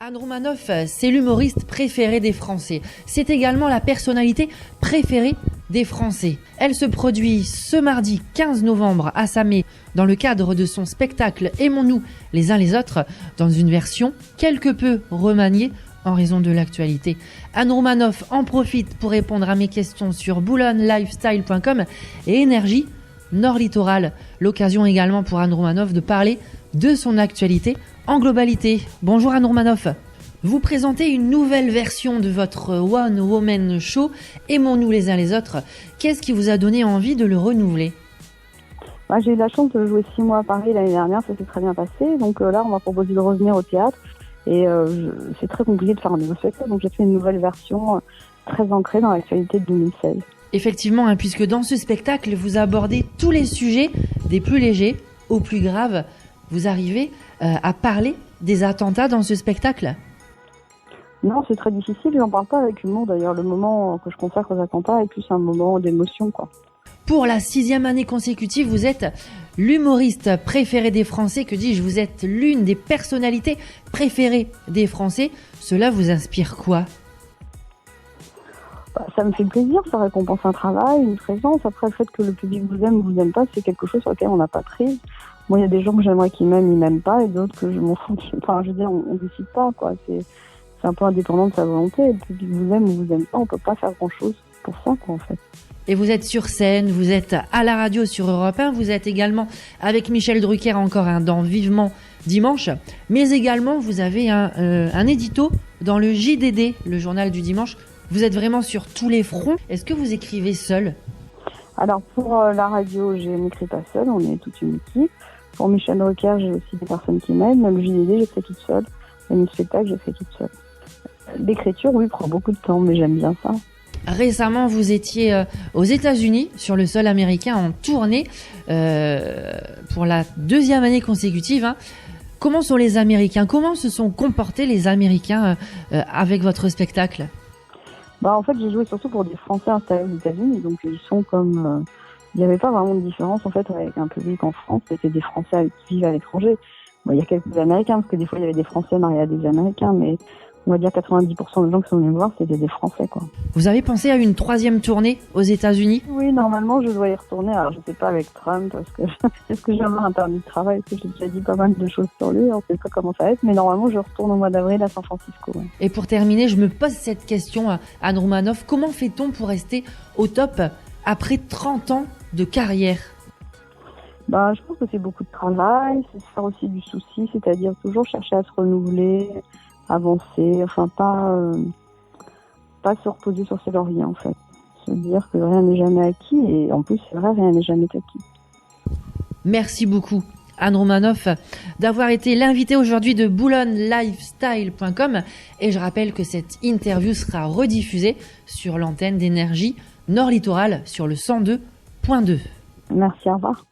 Anne Roumanoff, c'est l'humoriste préféré des Français. C'est également la personnalité préférée des Français. Elle se produit ce mardi 15 novembre à Samé dans le cadre de son spectacle Aimons-nous les uns les autres dans une version quelque peu remaniée en raison de l'actualité. Anne Roumanoff en profite pour répondre à mes questions sur boulonnelifestyle.com et Énergie Nord Littoral. L'occasion également pour Anne Roumanoff de parler de son actualité en globalité. Bonjour Anne Roumanoff. Vous présentez une nouvelle version de votre One Woman Show, Aimons-nous les uns les autres. Qu'est-ce qui vous a donné envie de le renouveler ? J'ai eu la chance de jouer 6 mois à Paris l'année dernière, ça s'est très bien passé. Donc là, on m'a proposé de revenir au théâtre. Et c'est très compliqué de faire un nouveau spectacle. Donc j'ai fait une nouvelle version très ancrée dans l'actualité de 2016. Effectivement, puisque dans ce spectacle, vous abordez tous les sujets, des plus légers aux plus graves. Vous arrivez à parler des attentats dans ce spectacle ? Non, c'est très difficile, j'en parle pas avec humour d'ailleurs. Le moment que je consacre aux attentats est plus un moment d'émotion, quoi. Pour la 6e année consécutive, vous êtes l'humoriste préféré des Français. Que dis-je ? Vous êtes l'une des personnalités préférées des Français. Cela vous inspire quoi ? Ça me fait plaisir, ça récompense un travail, une présence. Après, le fait que le public vous aime ou vous aime pas, c'est quelque chose sur lequel on n'a pas prise. Moi, il y a des gens que j'aimerais qu'ils m'aiment, ils m'aiment pas, et d'autres que je m'en fous. Enfin, je veux dire, on décide pas, quoi. C'est un peu indépendant de sa volonté. Le public vous aime ou vous aime pas, on peut pas faire grand-chose pour ça, quoi, en fait. Et vous êtes sur scène, vous êtes à la radio sur Europe 1, vous êtes également avec Michel Drucker encore dans Vivement Dimanche, mais également vous avez un édito dans le JDD, le journal du dimanche. Vous êtes vraiment sur tous les fronts. Est-ce que vous écrivez seul ? Alors pour la radio, je n'écris pas seule, on est toute une équipe. Pour Michel Drucker, j'ai aussi des personnes qui m'aident. Même le JDD, j'écris toute seule. Même le spectacle, j'écris toute seule. L'écriture, oui, prend beaucoup de temps, mais j'aime bien ça. Récemment, vous étiez aux États-Unis, sur le sol américain, en tournée pour la 2e année consécutive. Comment sont les Américains ? Comment se sont comportés les Américains avec votre spectacle ? En fait, j'ai joué surtout pour des Français installés aux États-Unis, donc ils sont comme... il n'y avait pas vraiment de différence, en fait, avec un public en France. C'était des Français qui vivent à l'étranger. Il y a quelques Américains, parce que des fois, il y avait des Français mariés à des Américains, mais on va dire 90% des gens qui sont venus me voir, c'était des Français, quoi. Vous avez pensé à une 3e tournée aux États-Unis ? Oui, normalement, je dois y retourner. Alors, je sais pas avec Trump, parce que est-ce que je vais avoir un permis de travail ? Parce que j'ai déjà dit pas mal de choses sur lui, on sait pas comment ça va être, mais normalement, je retourne au mois d'avril à San Francisco. Ouais. Et pour terminer, je me pose cette question à Anne Roumanoff. Comment fait-on pour rester au top après 30 ans de carrière ? Je pense que c'est beaucoup de travail, c'est se faire aussi du souci, c'est-à-dire toujours chercher à se renouveler, avancer, enfin pas se reposer sur ses lauriers en fait. Se dire que rien n'est jamais acquis et en plus c'est vrai, rien n'est jamais acquis. Merci beaucoup Anne Roumanoff d'avoir été l'invitée aujourd'hui de boulonnelifestyle.com et je rappelle que cette interview sera rediffusée sur l'antenne d'Énergie Nord Littoral sur le 102.2. Merci, au revoir.